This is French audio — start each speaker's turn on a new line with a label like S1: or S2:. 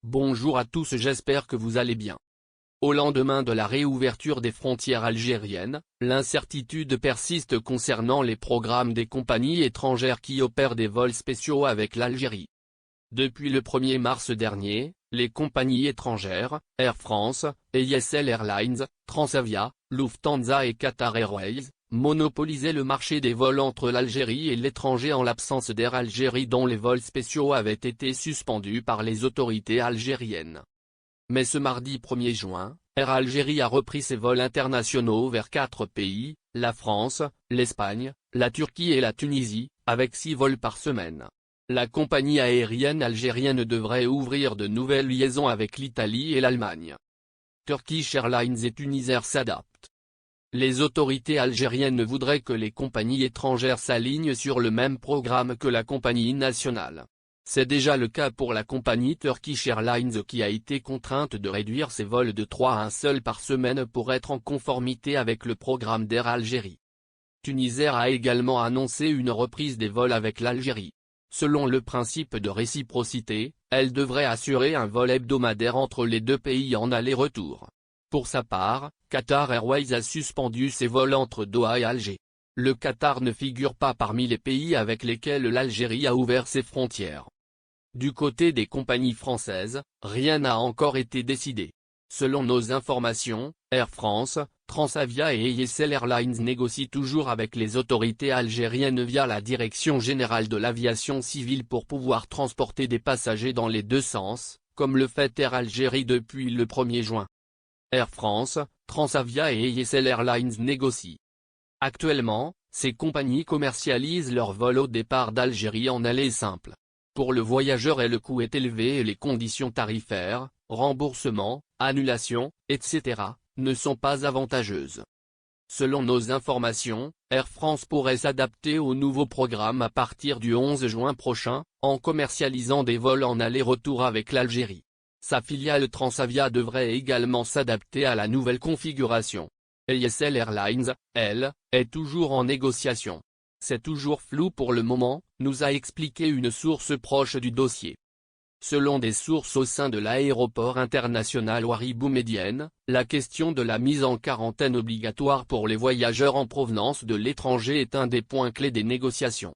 S1: Bonjour à tous, j'espère que vous allez bien. Au lendemain de la réouverture des frontières algériennes, l'incertitude persiste concernant les programmes des compagnies étrangères qui opèrent des vols spéciaux avec l'Algérie. Depuis le 1er mars dernier, les compagnies étrangères, Air France, ESL Airlines, Transavia, Lufthansa et Qatar Airways, monopolisaient le marché des vols entre l'Algérie et l'étranger en l'absence d'Air Algérie dont les vols spéciaux avaient été suspendus par les autorités algériennes. Mais ce mardi 1er juin, Air Algérie a repris ses vols internationaux vers 4 pays, la France, l'Espagne, la Turquie et la Tunisie, avec 6 vols par semaine. La compagnie aérienne algérienne devrait ouvrir de nouvelles liaisons avec l'Italie et l'Allemagne. Turkish Airlines et Tunisair s'adaptent. Les autorités algériennes voudraient que les compagnies étrangères s'alignent sur le même programme que la compagnie nationale. C'est déjà le cas pour la compagnie Turkish Airlines qui a été contrainte de réduire ses vols de 3 à 1 seul par semaine pour être en conformité avec le programme d'Air Algérie. Tunisair a également annoncé une reprise des vols avec l'Algérie. Selon le principe de réciprocité, elle devrait assurer un vol hebdomadaire entre les deux pays en aller-retour. Pour sa part, Qatar Airways a suspendu ses vols entre Doha et Alger. Le Qatar ne figure pas parmi les pays avec lesquels l'Algérie a ouvert ses frontières. Du côté des compagnies françaises, rien n'a encore été décidé. Selon nos informations, Air France, Transavia et ESL Airlines négocient toujours avec les autorités algériennes via la Direction générale de l'aviation civile pour pouvoir transporter des passagers dans les deux sens, comme le fait Air Algérie depuis le 1er juin. Air France, Transavia et ESL Airlines négocient. Actuellement, ces compagnies commercialisent leurs vols au départ d'Algérie en aller simple. Pour le voyageur le coût est élevé et les conditions tarifaires, remboursement, annulation, etc., ne sont pas avantageuses. Selon nos informations, Air France pourrait s'adapter au nouveau programme à partir du 11 juin prochain, en commercialisant des vols en aller-retour avec l'Algérie. Sa filiale Transavia devrait également s'adapter à la nouvelle configuration. ESL Airlines, elle, est toujours en négociation. C'est toujours flou pour le moment, nous a expliqué une source proche du dossier. Selon des sources au sein de l'aéroport international Ouari Boumedienne, la question de la mise en quarantaine obligatoire pour les voyageurs en provenance de l'étranger est un des points clés des négociations.